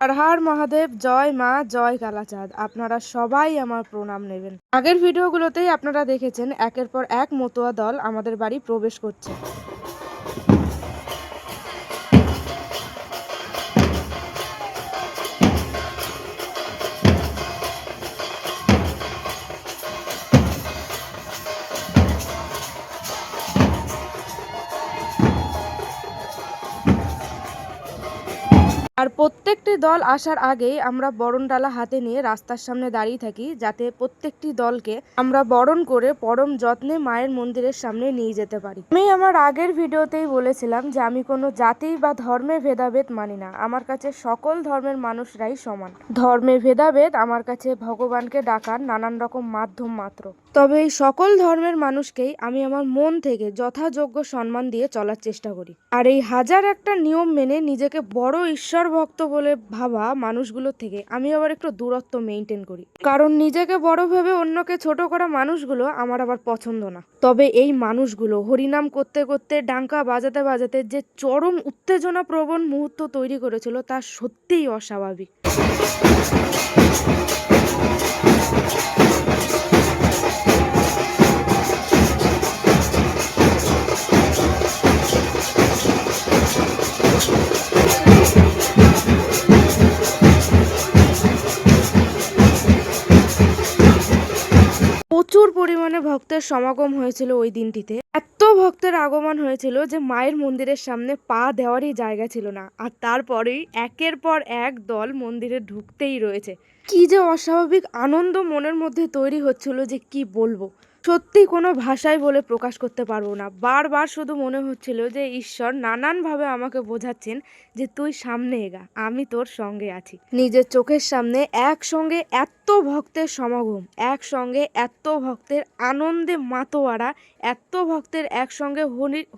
হর হর মহাদেব, জয় মা, জয় কালাচাঁদ। আপনারা সবাই আমার প্রণাম নেবেন। আগের ভিডিওগুলোতেই আপনারা দেখেছেন একের পর এক মতুয়া দল আমাদের বাড়ি প্রবেশ করছে। আর প্রত্যেকটি দল আসার আগেই আমরা বরণডালা হাতে নিয়ে রাস্তার সামনে দাঁড়িয়ে থাকি, যাতে প্রত্যেকটি দলকে আমরা বরণ করে পরম যত্নে মায়ের মন্দিরের সামনে নিয়ে যেতে পারি। আমি আমার আগের ভিডিওতেই বলেছিলাম যে আমি কোনো জাতি বা ধর্মের ভেদাভেদ মানি না। আমার কাছে সকল ধর্মের মানুষরাই সমান। ধর্মের ভেদাভেদ আমার কাছে ভগবানকে ডাকার নানান রকম মাধ্যম মাত্র। তবে এই সকল ধর্মের মানুষকেই আমি আমার মন থেকে যথাযোগ্য সম্মান দিয়ে চলার চেষ্টা করি। আর এই হাজার একটা নিয়ম মেনে নিজেকে বড় ঈশ্বর ভক্ত বলে ভাবা মানুষগুলোর থেকে আমি আবার একটু দূরত্ব মেনটেন করি, কারণ নিজেকে বড় ভেবে অন্যকে ছোট করা মানুষগুলো আমার আবার পছন্দ না। তবে এই মানুষগুলো হরিনাম করতে করতে ডাঙ্কা বাজাতে বাজাতে যে চরম উত্তেজনা প্রবণ মুহূর্ত তৈরি করেছিল তা সত্যিই অস্বাভাবিক। প্রচুর পরিমাণে ভক্তের সমাগম হয়েছিল ওই দিনটিতে। এত ভক্তের আগমন হয়েছিল যে মায়ের মন্দিরের সামনে পা দেওয়ারই জায়গা ছিল না। আর তারপরেই একের পর এক দল মন্দিরে ঢুকতেই রয়েছে। কি যে অস্বাভাবিক আনন্দ মনের মধ্যে তৈরি হচ্ছিল যে কি বলবো, সত্যি কোনো ভাষায় বলে প্রকাশ করতে পারবো না। বারবার শুধু মনে হচ্ছিল যে ঈশ্বর নানানভাবে আমাকে বোঝাচ্ছেন যে তুই সামনে এগা, আমি তোর সঙ্গে আছি। নিজের চোখের সামনে একসঙ্গে এত ভক্তের সমাগম, একসঙ্গে এত ভক্তের আনন্দে মাতোয়ারা, এত ভক্তের একসঙ্গে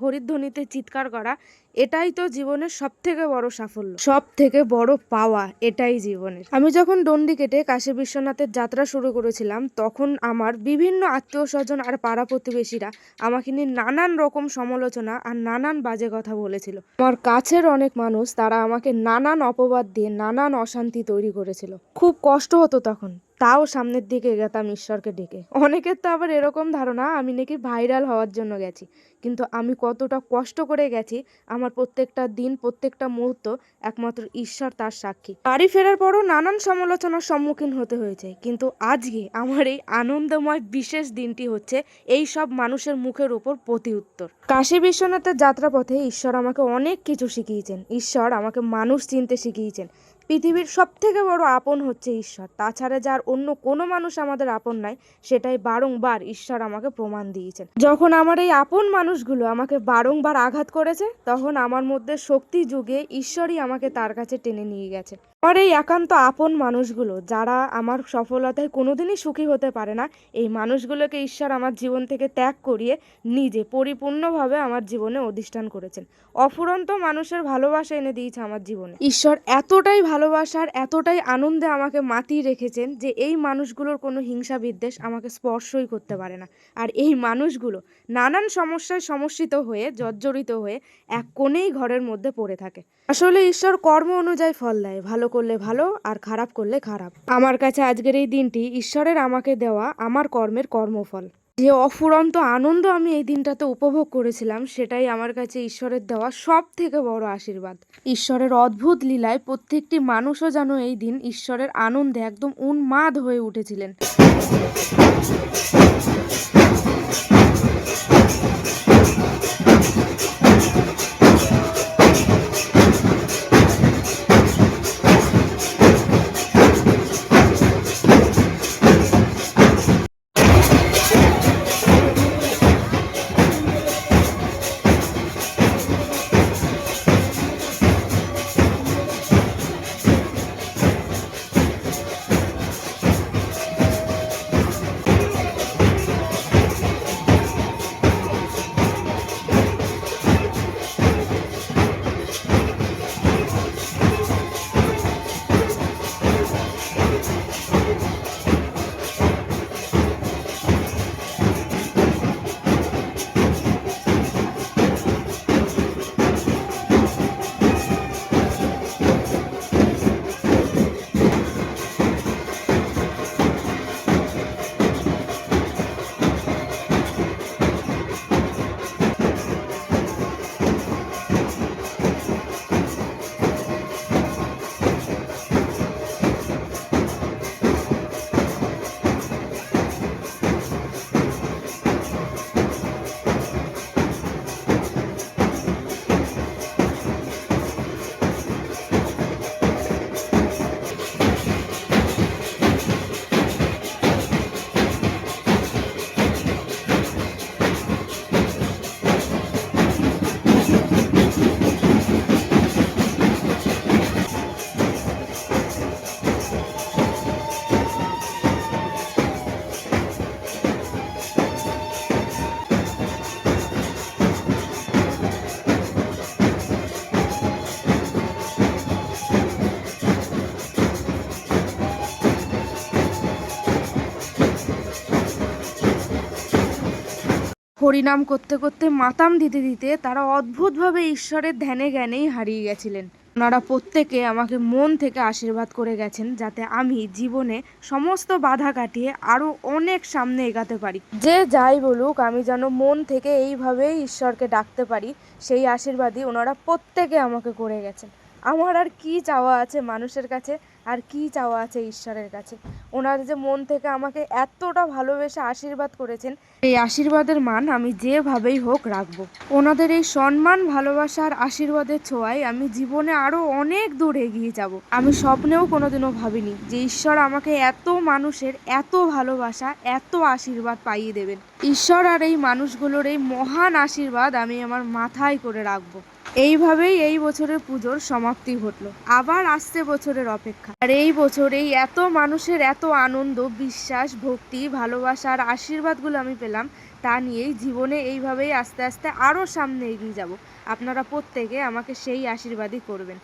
হরিধ্বনিতে চিৎকার করা, এটাই তো জীবনের সব থেকে বড় সাফল্য, সব থেকে বড় পাওয়া এটাই জীবনের। আমি যখন ডন্ডি কেটে কাশী বিশ্বনাথের যাত্রা শুরু করেছিলাম, তখন আমার বিভিন্ন আত্মীয় স্বজন আর পাড়া প্রতিবেশীরা আমাকে নিয়ে নানান রকম সমালোচনা আর নানান বাজে কথা বলেছিল। আমার কাছের অনেক মানুষ তারা আমাকে নানান অপবাদ দিয়ে নানান অশান্তি তৈরি করেছিল। খুব কষ্ট হতো তখন, তাও সামনের দিকে এগোতাম ঈশ্বরকে ডেকে। অনেকের তো আবার এরকম ধারণা আমি নাকি ভাইরাল হওয়ার জন্য গেছি, কিন্তু আমি কতটা কষ্ট করে গেছি আমার প্রত্যেকটা দিন প্রত্যেকটা মুহূর্ত একমাত্র ঈশ্বর তার সাক্ষী। বাড়ি ফেরার পরও নানান সমালোচনার সম্মুখীন হতে হয়েছে, কিন্তু আজকে আমার এই আনন্দময় বিশেষ দিনটি হচ্ছে এই সব মানুষের মুখের উপর প্রতি উত্তর। কাশী বিশ্বনাথের যাত্রাপথে ঈশ্বর আমাকে অনেক কিছু শিখিয়েছেন। ঈশ্বর আমাকে মানুষ চিনতে শিখিয়েছেন। পৃথিবীর সব থেকে বড় আপন হচ্ছে ঈশ্বর। তাছাড়া যার অন্য কোনো মানুষ আমাদের আপন নাই, সেটাই বারংবার ঈশ্বর আমাকে প্রমাণ দিয়েছেন। যখন আমার এই আপন মানুষগুলো আমাকে বারংবার আঘাত করেছে, তখন আমার মধ্যে শক্তি যুগে ঈশ্বরই আমাকে তার কাছে টেনে নিয়ে গেছে। আর এই একান্ত আপন মানুষগুলো যারা আমার সফলতায় কোনোদিনই সুখী হতে পারে না, এই মানুষগুলোকে ঈশ্বর আমার জীবন থেকে ত্যাগ করিয়ে নিজে পরিপূর্ণভাবে আমার জীবনে অধিষ্ঠান করেছেন। অফুরন্ত মানুষের ভালোবাসা এনে দিয়েছে আমার জীবনে। ঈশ্বর এতটাই ভালোবাসার এতটাই আনন্দে আমাকে মাতিয়ে রেখেছেন যে এই মানুষগুলোর কোনো হিংসা বিদ্বেষ আমাকে স্পর্শই করতে পারে না। আর এই মানুষগুলো নানান সমস্যায় সমস্যিত হয়ে জর্জরিত হয়ে এক কোণেই ঘরের মধ্যে পড়ে থাকে। আসলে ঈশ্বর কর্ম অনুযায়ী ফল দেয়, ভালো করলে ভালো আর খারাপ করলে খারাপ। আমার কাছে আজকের এই দিনটি ঈশ্বরের আমাকে দেওয়া আমার কর্মের কর্মফল। যে অফুরন্ত আনন্দ আমি এই দিনটাতে উপভোগ করেছিলাম, সেটাই আমার কাছে ঈশ্বরের দেওয়া সব থেকে বড় আশীর্বাদ। ঈশ্বরের অদ্ভুত লীলায় প্রত্যেকটি মানুষও যেন এই দিন ঈশ্বরের আনন্দে একদম উন্মাদ হয়ে উঠেছিলেন। হরিনাম করতে করতে মাতাম দিতে দিতে তারা অদ্ভুতভাবে ঈশ্বরের ধ্যানে জ্ঞানেই হারিয়ে গেছিলেন। ওনারা প্রত্যেকে আমাকে মন থেকে আশীর্বাদ করে গেছেন যাতে আমি জীবনে সমস্ত বাধা কাটিয়ে আরো অনেক সামনে এগাতে পারি। যে যাই বলুক, আমি যেন মন থেকে এইভাবেই ঈশ্বরকে ডাকতে পারি, সেই আশীর্বাদই ওনারা প্রত্যেকে আমাকে করে গেছেন। আমার আর কি চাওয়া আছে মানুষের কাছে, আর কি চাওয়া আছে ঈশ্বরের কাছে। ওনারা যে মন থেকে আমাকে এতটা ভালোবেসে আশীর্বাদ করেছেন, এই আশীর্বাদের মান আমি যেভাবেই হোক রাখবো। ওনাদের এই সম্মান, ভালোবাসা আর আশীর্বাদের ছোঁয়ায় আমি জীবনে আরো অনেক দূর এগিয়ে যাব। আমি স্বপ্নেও কোনোদিনও ভাবিনি যে ঈশ্বর আমাকে এত মানুষের এত ভালোবাসা, এত আশীর্বাদ পাইয়ে দেবেন। ঈশ্বর আর এই মানুষগুলোর এই মহান আশীর্বাদ আমি আমার মাথায় করে রাখবো। এইভাবেই এই বছরের পুজোর সমাপ্তি ঘটলো। আবার আসছে বছরের অপেক্ষা। আর এই বছর এই এত মানুষের এত আনন্দ, বিশ্বাস, ভক্তি, ভালোবাসা আর আশীর্বাদগুলো আমি পেলাম, তা নিয়েই জীবনে এইভাবেই আস্তে আস্তে আরও সামনে এগিয়ে যাব। আপনারা প্রত্যেকে আমাকে সেই আশীর্বাদই করবেন।